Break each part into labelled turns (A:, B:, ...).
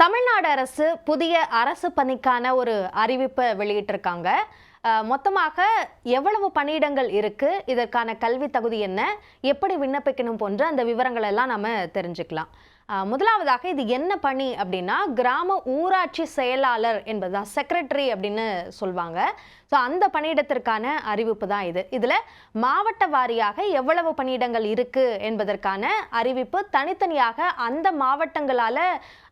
A: தமிழ்நாடு அரசு புதிய அரசு பணிக்கான ஒரு அறிவிப்பை வெளியிட்டிருக்காங்க. மொத்தமாக எவ்வளவு பணியிடங்கள் இருக்கு, இதற்கான கல்வி தகுதி என்ன, எப்படி விண்ணப்பிக்கணும் போன்ற அந்த விவரங்கள் எல்லாம் நம்ம தெரிஞ்சுக்கலாம். முதலாவதாக இது என்ன பணி அப்படின்னா, கிராம ஊராட்சி செயலாளர் என்பதுதான், செக்ரட்டரி அப்படின்னு சொல்லுவாங்க. ஸோ அந்த பணியிடத்திற்கான அறிவிப்பு தான் இது. இதில் மாவட்ட வாரியாக எவ்வளவு பணியிடங்கள் இருக்கு என்பதற்கான அறிவிப்பு தனித்தனியாக அந்த மாவட்டங்களால்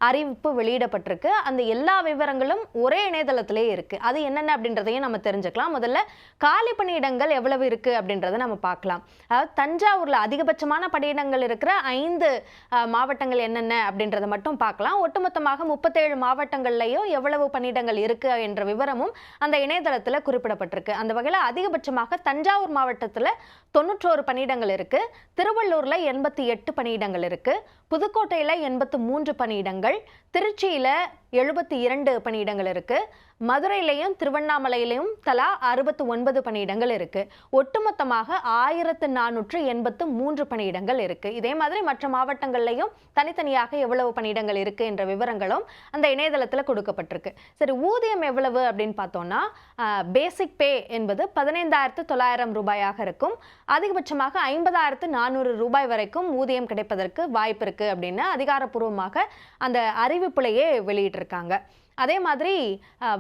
A: அறிவிப்பு வெளியிடப்பட்டிருக்கு. அந்த எல்லா விவரங்களும் ஒரே இணையதளத்திலே இருக்கு. அது என்னென்ன அப்படின்றதையும் நம்ம தெரிஞ்சுக்கலாம். முதல்ல காலி பணியிடங்கள் எவ்வளவு இருக்கு அப்படின்றத நம்ம பார்க்கலாம். அதாவது தஞ்சாவூர்ல அதிகபட்சமான பணியிடங்கள் இருக்கிற 5 மாவட்டங்கள் என்னென்ன அப்படின்றத மட்டும் பார்க்கலாம். ஒட்டுமொத்தமாக 37 மாவட்டங்கள்லையும் எவ்வளவு பணியிடங்கள் இருக்கு என்ற விவரமும் அந்த இணையதளத்தில் குறிப்பிடப்பட்டிருக்கு. அந்த வகையில் அதிகபட்சமாக தஞ்சாவூர் மாவட்டத்தில் 91 பணியிடங்கள் இருக்கு, திருவள்ளூர்ல 88 பணியிடங்கள் இருக்கு, புதுக்கோட்டையில 83 பணியிடங்கள், திருச்சியில 72 பணியிடங்கள் இருக்கு, மதுரையிலையும் திருவண்ணாமலையிலையும் தலா 69 பணியிடங்கள் இருக்கு. ஒட்டுமொத்தமாக 1483 பணியிடங்கள் இருக்கு. இதே மாதிரி மற்ற மாவட்டங்கள்லையும் தனித்தனியாக எவ்வளவு பணியிடங்கள் இருக்கு என்ற விவரங்களும் அந்த இணையதளத்தில் கொடுக்கப்பட்டிருக்கு. சரி, ஊதியம் எவ்வளவு அப்படின்னு பார்த்தோம்னா, பேசிக் பே என்பது 15,900 ரூபாயாக இருக்கும். அதிகபட்சமாக 50,400 ரூபாய் வரைக்கும் ஊதியம் கிடைப்பதற்கு வாய்ப்பு இருக்கு அப்படின்னு அதிகாரப்பூர்வமாக அந்த அறிவிப்புலையே வெளியிட்டிருக்காங்க. அதே மாதிரி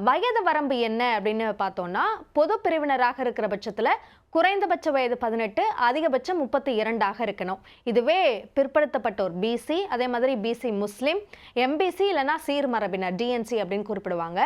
A: வயது வரம்பு என்ன அப்படின்னு பார்த்தோம்னா, பொது பிரிவினராக இருக்கிற பட்சத்தில் குறைந்தபட்ச வயது 18, அதிகபட்சம் 32 இருக்கணும். இதுவே பிற்படுத்தப்பட்டோர் பிசி, அதே மாதிரி பிசி முஸ்லீம், எம்பிசி இல்லைனா சீர்மரபினர் டிஎன்சி அப்படின்னு குறிப்பிடுவாங்க.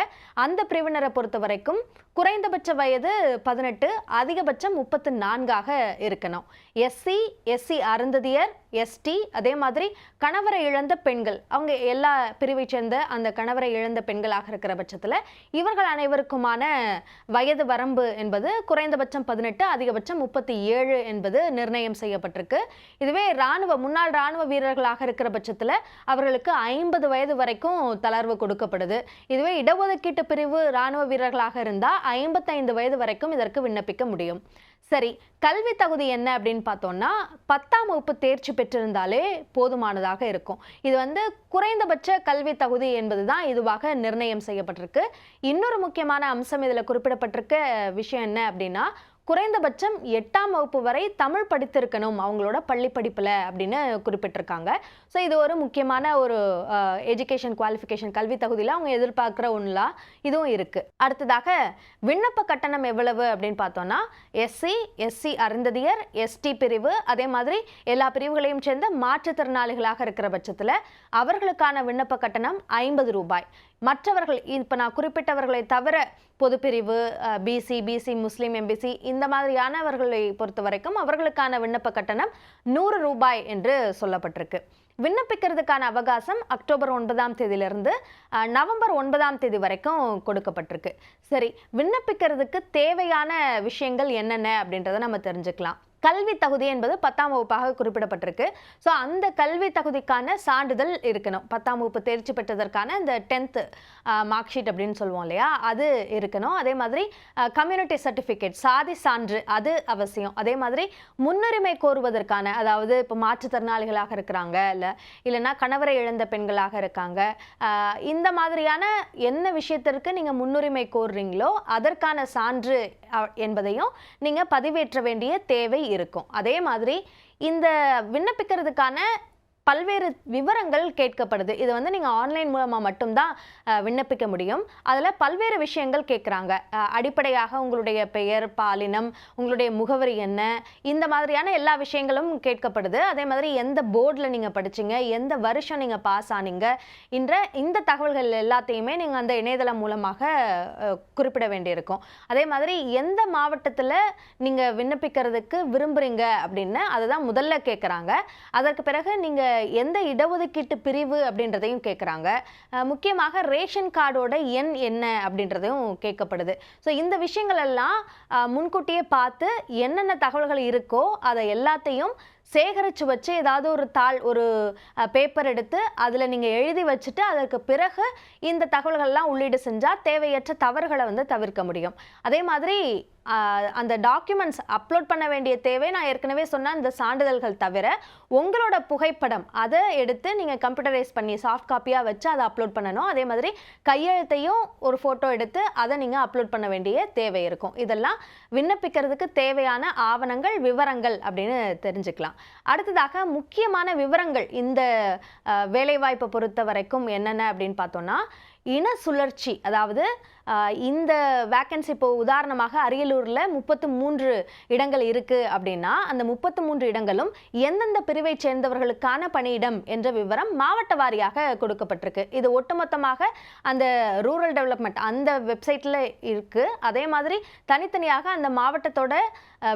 A: அந்த பிரிவினரை பொறுத்த வரைக்கும் குறைந்தபட்ச வயது 18, அதிகபட்சம் 34 இருக்கணும். எஸ்சி அருந்ததியர், எஸ்டி, அதே மாதிரி கணவரை இழந்த பெண்கள், அவங்க எல்லா பிரிவை சேர்ந்த அந்த கணவரை இழந்த பெண்களாக இருக்கிற பட்சத்தில் இவர்கள் அனைவருக்குமான வயது வரம்பு என்பது குறைந்தபட்சம் 18, அதிகபட்சம் 37 என்பது நிர்ணயம் செய்யப்பட்டிருக்கு. இதுவே முன்னாள் இராணுவ வீரர்களாக இருக்கிற பட்சத்தில் அவர்களுக்கு 50 வயது வரைக்கும் தளர்வு கொடுக்கப்படுது. இதுவே இடஒதுக்கீட்டு பிரிவு இராணுவ வீரர்களாக இருந்தால் 55 வயது வரைக்கும் இதற்கு விண்ணப்பிக்க முடியும். சரி, கல்வி தகுதி என்ன அப்படின்னு பார்த்தோம்னா, 10ஆம் வகுப்பு தேர்ச்சி பெற்றிருந்தாலே போதுமானதாக இருக்கும். இது குறைந்தபட்ச கல்வி தகுதி என்பதுதான் இதுவாக நிர்ணயம் செய்யப்பட்டிருக்கு. இன்னொரு முக்கியமான அம்சம் இதில் குறிப்பிடப்பட்டிருக்க விஷயம் என்ன அப்படின்னா, குறைந்தபட்சம் 8ஆம் வகுப்பு வரை தமிழ் படித்திருக்கணும் அவங்களோட பள்ளி படிப்பில் அப்படின்னு குறிப்பிட்டிருக்காங்க. ஸோ இது ஒரு முக்கியமான ஒரு எஜுகேஷன் குவாலிஃபிகேஷன், கல்வி தகுதியில் அவங்க எதிர்பார்க்குற ஒன்றா இதுவும் இருக்குது. அடுத்ததாக விண்ணப்ப கட்டணம் எவ்வளவு அப்படின்னு பார்த்தோம்னா, எஸ்சி அருந்ததியர், எஸ்டி பிரிவு, அதே மாதிரி எல்லா பிரிவுகளையும் சேர்ந்த மாற்றுத்திறனாளிகளாக இருக்கிற பட்சத்தில் அவர்களுக்கான விண்ணப்ப கட்டணம் 50 ரூபாய். மற்றவர்கள், இப்போ நான் குறிப்பிட்டவர்களை தவிர பொதுப்பிரிவு, பிசி முஸ்லீம், எம்பிசி இந்த மாதிரியானவர்களை பொறுத்த வரைக்கும் அவர்களுக்கான விண்ணப்ப கட்டணம் 100 ரூபாய் என்று சொல்லப்பட்டிருக்கு. விண்ணப்பிக்கிறதுக்கான அவகாசம் அக்டோபர் 9ஆம் தேதியிலிருந்து நவம்பர் 9ஆம் தேதி வரைக்கும் கொடுக்கப்பட்டிருக்கு. சரி, விண்ணப்பிக்கிறதுக்கு தேவையான விஷயங்கள் என்னென்ன அப்படின்றத நம்ம தெரிஞ்சுக்கலாம். கல்வி தகுதி என்பது 10ஆம் வகுப்பாக குறிப்பிடப்பட்டிருக்கு. ஸோ அந்த கல்வி தகுதிக்கான சான்றிதழ் இருக்கணும். 10ஆம் வகுப்பு தேர்ச்சி பெற்றதற்கான இந்த 10th மார்க் ஷீட் அப்படின்னு சொல்லுவோம் இல்லையா, அது இருக்கணும். அதே மாதிரி கம்யூனிட்டி சர்டிஃபிகேட், சாதி சான்று, அது அவசியம். அதே மாதிரி முன்னுரிமை கோருவதற்கான, அதாவது இப்போ மாற்றுத்திறனாளிகளாக இருக்கிறாங்க, இல்லைன்னா கணவரை இழந்த பெண்களாக இருக்காங்க, இந்த மாதிரியான என்ன விஷயத்திற்கு நீங்கள் முன்னுரிமை கோருறீங்களோ அதற்கான சான்று என்பதையும் நீங்கள் பதிவேற்ற வேண்டிய தேவை இருக்கும். அதே மாதிரி இந்த விண்ணப்பிக்கிறதுக்கான பல்வேறு விவரங்கள் கேட்கப்படுது. இது நீங்கள் ஆன்லைன் மூலமாக மட்டும்தான் விண்ணப்பிக்க முடியும். அதில் பல்வேறு விஷயங்கள் கேட்குறாங்க. அடிப்படையாக உங்களுடைய பெயர், பாலினம், உங்களுடைய முகவரி என்ன, இந்த மாதிரியான எல்லா விஷயங்களும் கேட்கப்படுது. அதே மாதிரி எந்த போர்டில் நீங்கள் படிச்சிங்க, எந்த வருஷம் நீங்கள் பாஸ் ஆனீங்க, இந்த தகவல்கள் எல்லாத்தையுமே நீங்கள் அந்த இணையதளம் மூலமாக குறிப்பிட வேண்டியிருக்கும். அதே மாதிரி எந்த மாவட்டத்தில் நீங்கள் விண்ணப்பிக்கிறதுக்கு விரும்புகிறீங்க அப்படின்னு அதுதான் முதல்ல கேட்குறாங்க. அதற்கு பிறகு நீங்கள் எந்த இடஒதுக்கீட்டு பிரிவு அப்படின்றதையும் கேட்குறாங்க. முக்கியமாக ரேஷன் கார்டோட எண் என்ன அப்படின்றதையும் கேட்கப்படுது. ஸோ இந்த விஷயங்கள் எல்லாம் முன்கூட்டியே பார்த்து என்னென்ன தகவல்கள் இருக்கோ அதை எல்லாத்தையும் சேகரித்து வச்சு ஏதாவது ஒரு தாள் ஒரு பேப்பர் எடுத்து அதில் நீங்கள் எழுதி வச்சுட்டு அதற்கு பிறகு இந்த தகவல்கள்லாம் உள்ளீடு செஞ்சால் தேவையற்ற தவறுகளை வந்து தவிர்க்க முடியும். அதே மாதிரி அந்த டாக்குமெண்ட்ஸ் அப்லோட் பண்ண வேண்டிய தேவை நான் ஏற்கனவே சொன்ன இந்த சான்றிதழ்கள் தவிர உங்களோட புகைப்படம் அதை எடுத்து நீங்கள் கம்ப்யூட்டரைஸ் பண்ணி சாஃப்ட் காப்பியாக வச்சு அதை அப்லோட் பண்ணணும். அதே மாதிரி கையெழுத்தையும் ஒரு ஃபோட்டோ எடுத்து அதை நீங்கள் அப்லோட் பண்ண வேண்டிய தேவை இருக்கும். இதெல்லாம் விண்ணப்பிக்கிறதுக்கு தேவையான ஆவணங்கள், விவரங்கள் அப்படின்னு தெரிஞ்சுக்கலாம். அடுத்ததாக முக்கியமான விவரங்கள் இந்த வேலைவாய்ப்பை பொறுத்த வரைக்கும் என்னென்ன அப்படின்னு பார்த்தோம்னா, இன சுழற்சி. அதாவது இந்த வேக்கன்சி இப்போ உதாரணமாக அரியலூரில் 33 இடங்கள் இருக்குது அப்படின்னா அந்த 33 இடங்களும் எந்தெந்த பிரிவை சேர்ந்தவர்களுக்கான பணியிடம் என்ற விவரம் மாவட்ட வாரியாக கொடுக்கப்பட்டிருக்கு. இது ஒட்டுமொத்தமாக அந்த ரூரல் டெவலப்மெண்ட் அந்த வெப்சைட்டில் இருக்குது. அதே மாதிரி தனித்தனியாக அந்த மாவட்டத்தோட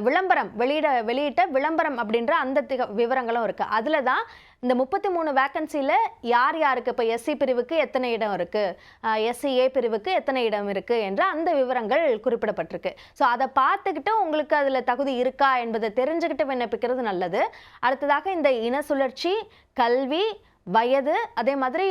A: விளம்பரம் வெளியிட்ட விளம்பரம் அப்படின்ற அந்த விவரங்களும் இருக்குது. அதில் தான் இந்த 33 வேக்கன்சியில் யார் யாருக்கு இப்போ எஸ்சி பிரிவுக்கு எத்தனை இடம் இருக்குது, எஸ்சிஏ பிரிவுக்கு எத்தனை இடம் இருக்குது என்ற அந்த விவரங்கள் குறிப்பிடப்பட்டிருக்கு. ஸோ அதை பார்த்துக்கிட்டு உங்களுக்கு அதில் தகுதி இருக்கா என்பதை தெரிஞ்சுக்கிட்டு விண்ணப்பிக்கிறது நல்லது. அடுத்ததாக இந்த இன சுழற்சி, கல்வி, வயது, அதே மாதிரி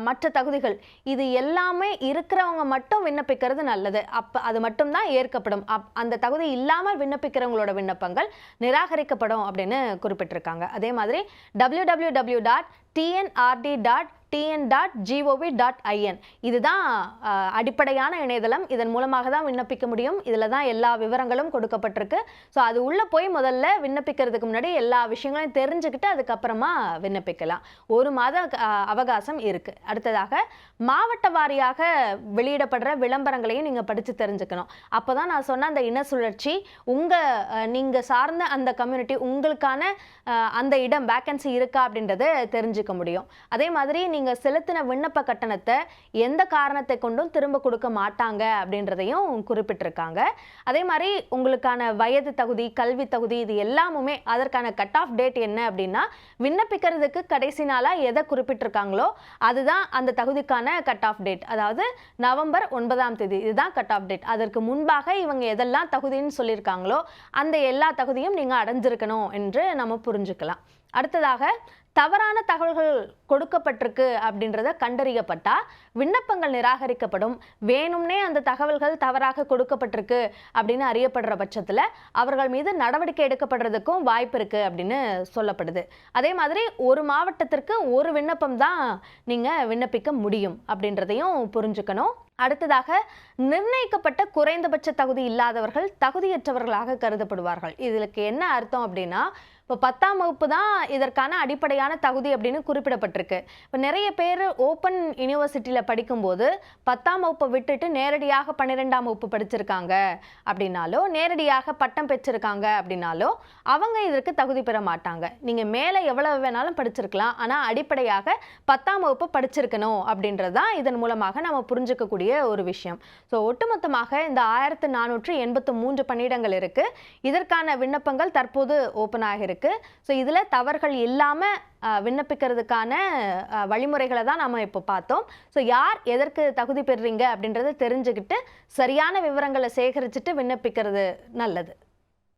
A: மற்ற தகுதிகள் இது எல்லாமே இருக்கிறவங்க மட்டும் விண்ணப்பிக்கிறது நல்லது. அது மட்டும்தான் ஏற்கப்படும். அந்த தகுதி இல்லாமல் விண்ணப்பிக்கிறவங்களோட விண்ணப்பங்கள் நிராகரிக்கப்படும் அப்படின்னு குறிப்பிட்டிருக்காங்க. அதே மாதிரி www.tnrd.tn.gov.in இதுதான் அடிப்படையான இணையதளம். இதன் மூலமாக தான் விண்ணப்பிக்க முடியும். இதில் தான் எல்லா விவரங்களும் கொடுக்கப்பட்டிருக்கு. ஸோ அது உள்ளே போய் முதல்ல விண்ணப்பிக்கிறதுக்கு முன்னாடி எல்லா விஷயங்களையும் தெரிஞ்சுக்கிட்டு அதுக்கப்புறமா விண்ணப்பிக்கலாம். 1 மாத அவகாசம் இருக்குது. அடுத்ததாக மாவட்ட வாரியாக வெளியிடப்படுற விளம்பரங்களையும் நீங்கள் படித்து தெரிஞ்சுக்கணும். அப்போ தான் நான் சொன்ன அந்த இன சுழற்சி நீங்கள் சார்ந்த அந்த கம்யூனிட்டி உங்களுக்கான அந்த இடம் வேக்கன்சி இருக்கா அப்படின்றத தெரிஞ்சுக்க முடியும். அதே மாதிரி நீங்கள் செலுத்தின விண்ணப்ப கட்டணத்தை எந்த காரணத்தை கொண்டும் திரும்ப கொடுக்க மாட்டாங்க அப்படின்றதையும் குறிப்பிட்டிருக்காங்க. அதே மாதிரி உங்களுக்கான வயது தகுதி, கல்வி தகுதி இது எல்லாமுமே அதற்கான கட் ஆஃப் டேட் என்ன அப்படின்னா விண்ணப்பிக்கிறதுக்கு கடைசி நாளாக எதை குறிப்பிட்டிருக்காங்களோ அதுதான் அந்த தகுதிக்கான கட் ஆஃப் டேட். அதாவது நவம்பர் 9ஆம் தேதி இதுதான் கட் ஆஃப் டேட். அதற்கு முன்பாக இவங்க எதெல்லாம் தகுதின்னு சொல்லியிருக்காங்களோ அந்த எல்லா தகுதியும் நீங்கள் அடைஞ்சிருக்கணும் என்று நம்ம புரிஞ்சுக்கலாம். அடுத்ததாக தவறான தகவல்கள் கொடுக்கப்பட்டிருக்கு அப்படின்றத கண்டறியப்பட்டா விண்ணப்பங்கள் நிராகரிக்கப்படும். வேணும்னே அந்த தகவல்கள் தவறாக கொடுக்கப்பட்டிருக்கு அப்படின்னு அறியப்படுற பட்சத்தில் அவர்கள் மீது நடவடிக்கை எடுக்கப்படுறதுக்கும் வாய்ப்பு இருக்குது அப்படின்னு சொல்லப்படுது. அதே மாதிரி ஒரு மாவட்டத்திற்கு ஒரு விண்ணப்பம் தான் நீங்கள் விண்ணப்பிக்க முடியும் அப்படின்றதையும் புரிஞ்சுக்கணும். அடுத்ததாக நிர்ணயிக்கப்பட்ட குறைந்தபட்ச தகுதி இல்லாதவர்கள் தகுதியற்றவர்களாக கருதப்படுவார்கள். இதுக்கு என்ன அர்த்தம் அப்படின்னா இப்போ 10ஆம் வகுப்பு தான் இதற்கான அடிப்படையான தகுதி அப்படின்னு குறிப்பிடப்பட்டிருக்கு. இப்போ நிறைய பேர் ஓப்பன் யூனிவர்சிட்டியில் படிக்கும்போது 10ஆம் வகுப்பை விட்டுட்டு நேரடியாக 12ஆம் வகுப்பு படிச்சிருக்காங்க அப்படின்னாலோ நேரடியாக பட்டம் பெற்றிருக்காங்க அப்படின்னாலோ அவங்க இதற்கு தகுதி பெற மாட்டாங்க. நீங்கள் மேலே எவ்வளவு வேணாலும் படிச்சிருக்கலாம், ஆனால் அடிப்படையாக 10ஆம் வகுப்பு படிச்சிருக்கணும் அப்படின்றது தான் இதன் மூலமாக நம்ம புரிஞ்சுக்கக்கூடிய ஒரு விஷயம். ஸோ ஒட்டுமொத்தமாக இந்த 1483 பணியிடங்கள் இருக்குது. இதற்கான விண்ணப்பங்கள் தற்போது ஓப்பனாக இருக்குது. ஸோ இதில் தவறுகள் இல்லாமல் விண்ணப்பிக்கிறதுக்கான வழிமுறைகளை தான் நம்ம இப்போ பார்த்தோம். ஸோ யார் எதற்கு தகுதி பெறுறீங்க அப்படின்றத தெரிஞ்சுக்கிட்டு சரியான விவரங்களை சேகரிச்சுட்டு விண்ணப்பிக்கிறது நல்லது.